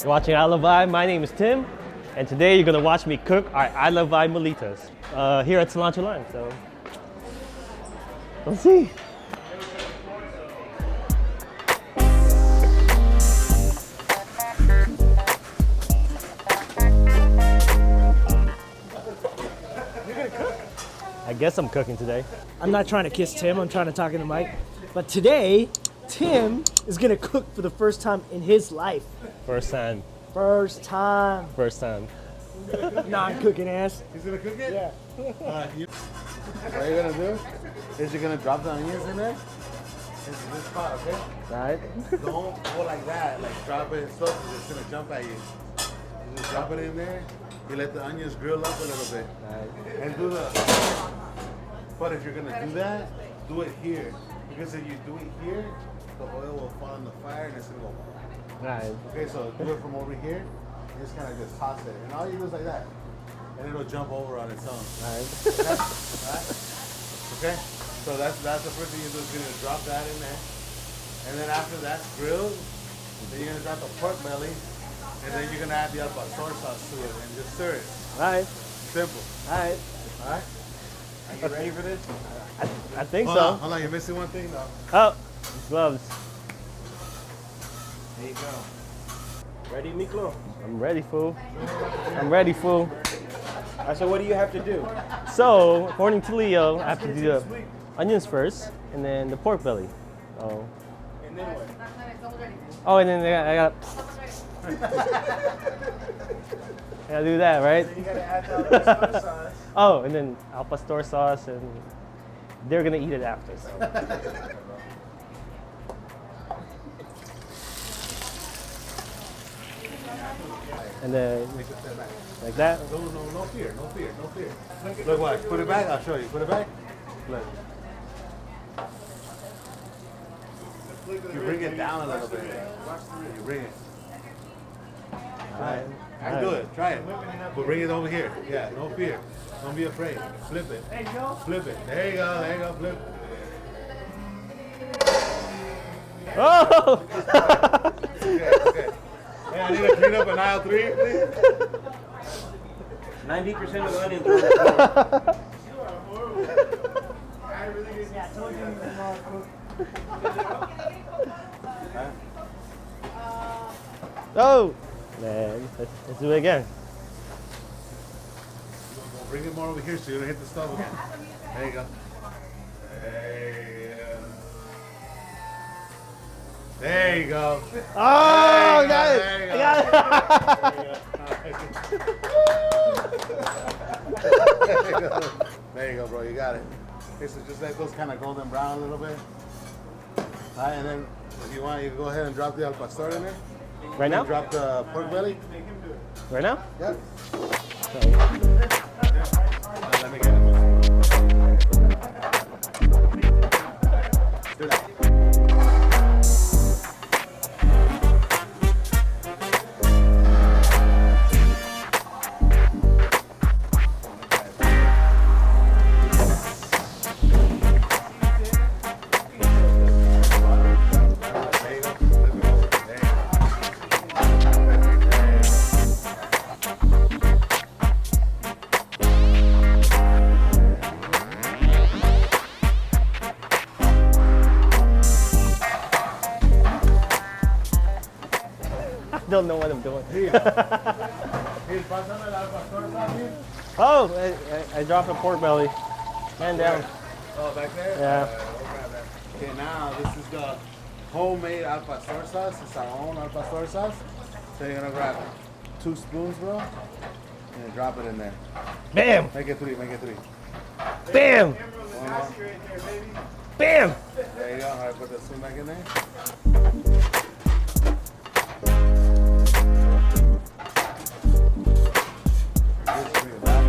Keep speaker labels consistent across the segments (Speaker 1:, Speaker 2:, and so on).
Speaker 1: You're watching iLovei. My name is Tim, and today you're gonna watch me cook our iLovei Mulitas here at Cilantro Lime. So let's see. I guess I'm cooking today.
Speaker 2: I'm not trying to kiss Tim, I'm trying to talk in the mic. But today, Tim is gonna cook for the first time in his life.
Speaker 1: First time.
Speaker 2: First time.
Speaker 1: First time.
Speaker 2: Non-cooking ass.
Speaker 3: He's gonna cook it?
Speaker 2: Yeah.
Speaker 3: What you're gonna do is you're gonna drop the onions in there. Into this pot, okay?
Speaker 1: Right?
Speaker 3: Don't go like that. Like drop it so it's gonna jump at you. You just drop it in there. You let the onions grill up a little bit.
Speaker 1: Right.
Speaker 3: And do the. But if you're gonna do that, do it here. Because if you do it here, the oil will fall in the fire and it's gonna go.
Speaker 1: Right.
Speaker 3: Okay, so do it from over here. And just kind of just toss it. And all you do is like that. And it'll jump over on its own.
Speaker 1: Right.
Speaker 3: Right? Okay? So that's the first thing you do is you're gonna drop that in there. And then after that's grilled, then you're gonna drop the pork belly. And then you're gonna add the al pastor sauce to it and just stir it.
Speaker 1: Right.
Speaker 3: Simple.
Speaker 1: Right.
Speaker 3: Alright? Are you ready for this?
Speaker 1: I think
Speaker 3: Hold
Speaker 1: so.
Speaker 3: on, hold on, you're missing one thing though.
Speaker 1: Oh, gloves.
Speaker 3: There you go.
Speaker 2: Ready, Miklo?
Speaker 1: I'm ready, fool. I'm ready, fool.
Speaker 2: So what do you have to do?
Speaker 1: So, according to Leo, I have to do the onions first, and then the pork belly. Oh.
Speaker 2: And then what?
Speaker 1: Oh, and then I got. I gotta do that, right?
Speaker 2: You gotta add the al pastor sauce.
Speaker 1: Oh, and then al pastor sauce, and they're gonna eat it after. So. And then like that.
Speaker 3: No fear, no fear, no fear. Look, watch. Put it back. I'll show you. Put it back. Look. You bring it down a little bit. You bring it. Try it. I can do it. Try it. But bring it over here. Yeah, no fear. Don't be afraid. Flip it.
Speaker 2: There you go.
Speaker 3: Flip it. There you go. There you go. Flip.
Speaker 1: Oh!
Speaker 3: Okay, okay. Hey, I need to clean up an aisle 3, please.
Speaker 4: 90% of the onions are on the floor.
Speaker 1: Oh! Man, let's do it again.
Speaker 3: Bring it more over here so you don't hit the stove again. There you go. There you go.
Speaker 1: Oh, got it!
Speaker 3: There you
Speaker 1: I
Speaker 3: go.
Speaker 1: got
Speaker 3: There you go. There you go, bro. You got it. Okay, so just let those kind of golden brown a little bit. All right, and then if you want, you can go ahead and drop the al pastor in there.
Speaker 1: Right now?
Speaker 3: Drop the pork belly.
Speaker 1: Right now?
Speaker 3: Yep.
Speaker 1: So,
Speaker 3: Let me get it. Do that.
Speaker 1: I don't know what I'm doing.
Speaker 3: Here, pásame el al pastor también.
Speaker 1: Oh, I dropped a pork belly. Man down.
Speaker 3: Oh, back there?
Speaker 1: Yeah.
Speaker 3: We'll grab that. Okay, now this is the homemade al pastor sauce. It's our own al pastor sauce. So you're gonna grab 2 spoons, bro, and drop it in there.
Speaker 1: Bam!
Speaker 3: Make it 3, make it 3.
Speaker 1: Bam!
Speaker 3: One more.
Speaker 1: Bam!
Speaker 3: There you go. All right, put the spoon back in there. Just bring it back.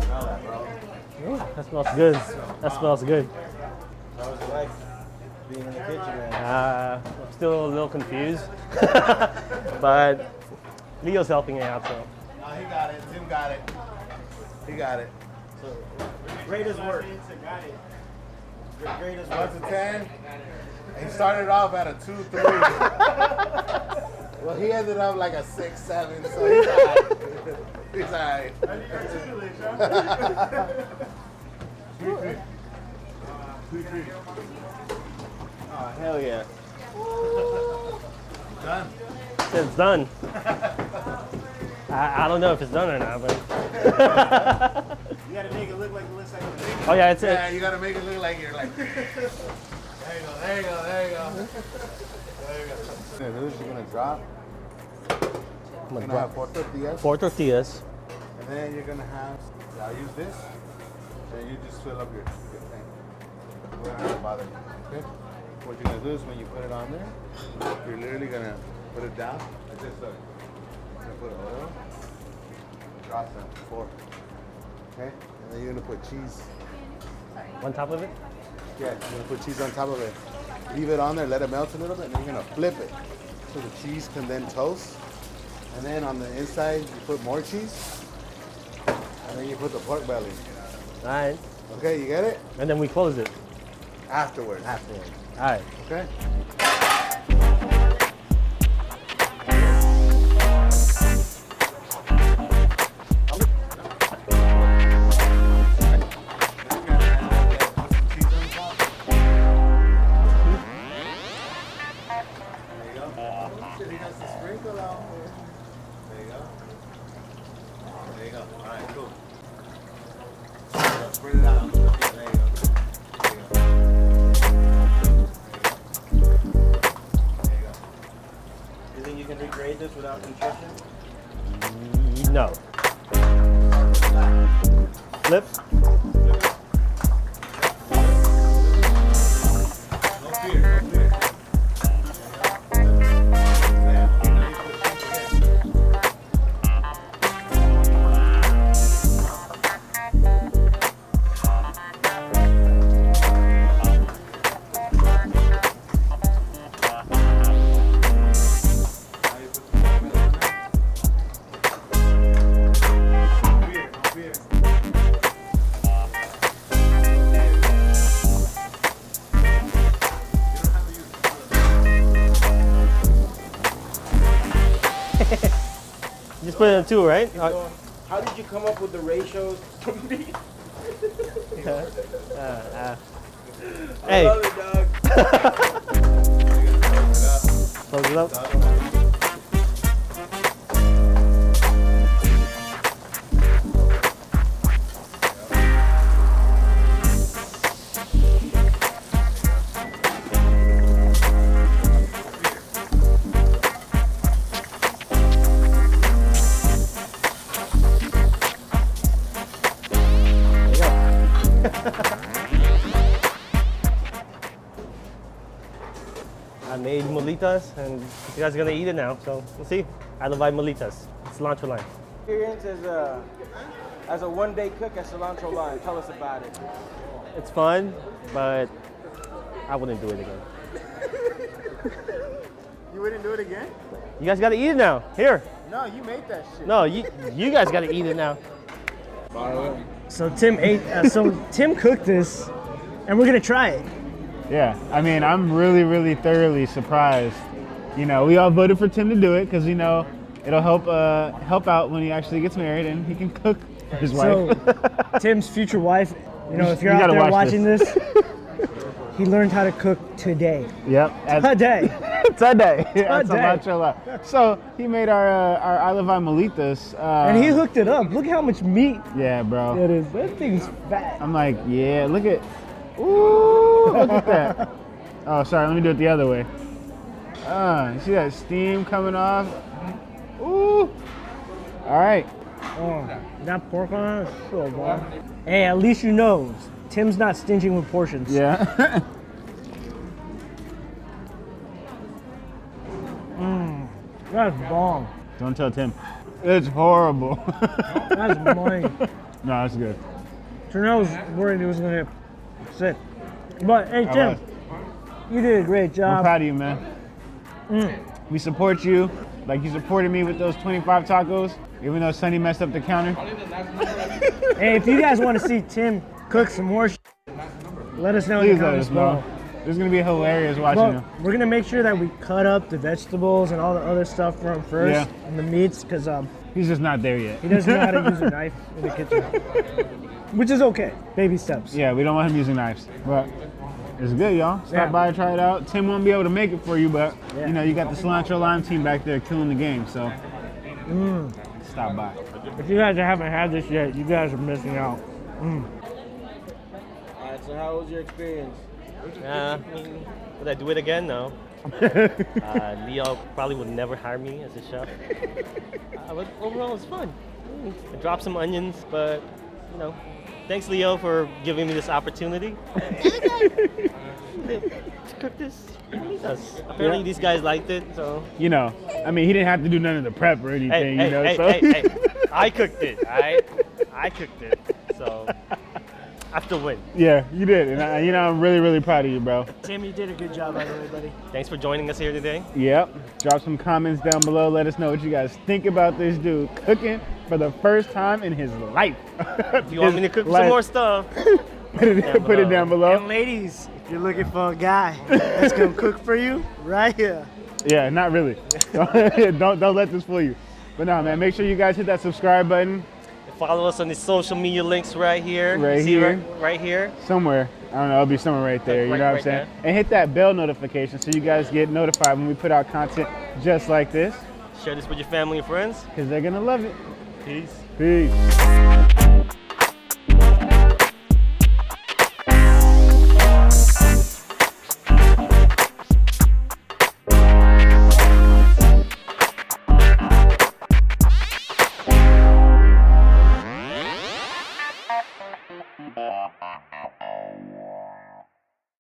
Speaker 3: Smell that, bro.
Speaker 1: Ooh, that smells good. That smells good.
Speaker 3: How was it like being in the kitchen, man?
Speaker 1: I'm still a little confused, but Leo's helping it out, so.
Speaker 3: No, he got it. Tim got it. He got it.
Speaker 2: Great as work. Great as
Speaker 3: 1 to 10. He started off at a 2, 3. Well, he ended up like a 6, 7. So he's alright. He's alright.
Speaker 4: Oh, hell yeah.
Speaker 3: Done.
Speaker 1: It's done. I don't know if it's done or not, but.
Speaker 2: You gotta make it look like it looks like
Speaker 1: Oh yeah, it's
Speaker 3: Yeah,
Speaker 1: it.
Speaker 3: you gotta make it look like you're like. There you go. There you go. There you go. There you go. You're gonna drop. You're gonna have 4 tortillas.
Speaker 1: 4 tortillas.
Speaker 3: And then you're gonna have, I'll use this, then you just fill up your thing. We're not gonna bother you, okay? What you're gonna do is when you put it on there, you're literally gonna put it down, like this, look. You're gonna put oil, drop some, 4, okay? And then you're gonna put cheese.
Speaker 1: On top of it?
Speaker 3: Yeah, you're gonna put cheese on top of it. Leave it on there, let it melt a little bit, and then you're gonna flip it. So the cheese can then toast. And then on the inside, you put more cheese. And then you put the pork belly.
Speaker 1: All right.
Speaker 3: Okay, you get it?
Speaker 1: And then we close it.
Speaker 3: Afterwards.
Speaker 1: Afterwards. All right.
Speaker 3: Okay? Spread it out. There you go. There you go. There you go.
Speaker 4: You think you can degrade this without nutrition?
Speaker 1: No. Flip.
Speaker 3: No fear, no fear.
Speaker 1: Just put it in 2, right?
Speaker 4: So, how did you come up with the ratios for meat? I
Speaker 1: Hey.
Speaker 4: love it, dog.
Speaker 1: Close it up. I made Mulitas, and you guys are gonna eat it now. So we'll see. iLovei Mulitas, Cilantro Lime.
Speaker 4: Experience as a one-day cook at Cilantro Lime. Tell us about it.
Speaker 1: It's fun, but I wouldn't do it again.
Speaker 2: You wouldn't do it again?
Speaker 1: You guys gotta eat it now. Here.
Speaker 2: No, you made that shit.
Speaker 1: No, you guys gotta eat it now.
Speaker 2: So Tim Tim cooked this, and we're gonna try it.
Speaker 5: Yeah, I mean, I'm really thoroughly surprised. You know, we all voted for Tim to do it because, you know, it'll help out when he actually gets married and he can cook for his
Speaker 2: So
Speaker 5: wife.
Speaker 2: Tim's future wife, you know, if you're
Speaker 5: You
Speaker 2: out
Speaker 5: gotta
Speaker 2: there
Speaker 5: watch
Speaker 2: watching this, he learned how to cook today.
Speaker 5: Yep.
Speaker 2: Today.
Speaker 5: Today. At
Speaker 2: Today.
Speaker 5: Cilantro Lime. So he made our iLovei Mulitas.
Speaker 2: And he hooked it up. Look how much meat
Speaker 5: Yeah, bro.
Speaker 2: it is. That thing's fat.
Speaker 5: I'm like, yeah, look at, ooh, look at that. Oh, sorry, let me do it the other way. You see that steam coming off? Ooh. All right.
Speaker 2: Oh, that pork on it is so good. Hey, at least you know, Tim's not stingy with portions.
Speaker 5: Yeah.
Speaker 2: That's bomb.
Speaker 5: Don't tell Tim. It's horrible.
Speaker 2: That's mine.
Speaker 5: No, that's good.
Speaker 2: Ternell was worried he was gonna get sick. But hey, Tim,
Speaker 5: was.
Speaker 2: you did a great
Speaker 5: I'm
Speaker 2: job.
Speaker 5: proud of you, man. We support you. Like you supported me with those 25 tacos, even though Sonny messed up the counter.
Speaker 2: Hey, if you guys want to see Tim cook some more let us know in
Speaker 5: Please
Speaker 2: the
Speaker 5: let
Speaker 2: comments
Speaker 5: us know.
Speaker 2: below.
Speaker 5: It's gonna be hilarious watching
Speaker 2: Well,
Speaker 5: him.
Speaker 2: we're gonna make sure that we cut up the vegetables and all the other stuff for him first,
Speaker 5: Yeah.
Speaker 2: and the meats, because
Speaker 5: He's just not there yet.
Speaker 2: he doesn't know how to use a knife in the kitchen, which is okay. Baby steps.
Speaker 5: Yeah, we don't want him using knives, but it's good, y'all. Stop
Speaker 2: Yeah.
Speaker 5: by and try it out. Tim won't be able to make it for you, but
Speaker 2: Yeah.
Speaker 5: you know, you got the Cilantro Lime team back there killing the game, so stop by.
Speaker 2: If you guys haven't had this yet, you guys are missing out.
Speaker 4: All right, so how was your experience?
Speaker 1: I mean, would I do it again? No. Leo probably would never hire me as a chef. But overall, it's fun. I dropped some onions, but you know, thanks Leo for giving me this opportunity to cook this. Apparently, these guys liked it, so.
Speaker 5: You know, I mean, he didn't have to do none of the prep or anything, you know. So.
Speaker 1: Hey, I cooked it, all right? I cooked it, so I have to win.
Speaker 5: Yeah, you did, and you know, I'm really, really proud of you, bro.
Speaker 2: Tim, you did a good job, by the way, buddy.
Speaker 1: Thanks for joining us here today.
Speaker 5: Yep. Drop some comments down below. Let us know what you guys think about this dude cooking for the first time in his life.
Speaker 1: If you want me to cook some more stuff,
Speaker 5: put it down below.
Speaker 2: And ladies, if you're looking for a guy that's gonna cook for you, right here.
Speaker 5: Yeah, not really. don't let this fool you. But no, man, make sure you guys hit that subscribe button
Speaker 1: follow us on the social media links right here.
Speaker 5: Right
Speaker 1: See
Speaker 5: here.
Speaker 1: Right here.
Speaker 5: somewhere. I don't know, it'll be somewhere right there. You know what I'm saying? And hit that bell notification so you guys get notified when we put out content just like this,
Speaker 1: Share this with your family and friends.
Speaker 5: because they're gonna love it.
Speaker 1: Peace.
Speaker 5: Peace.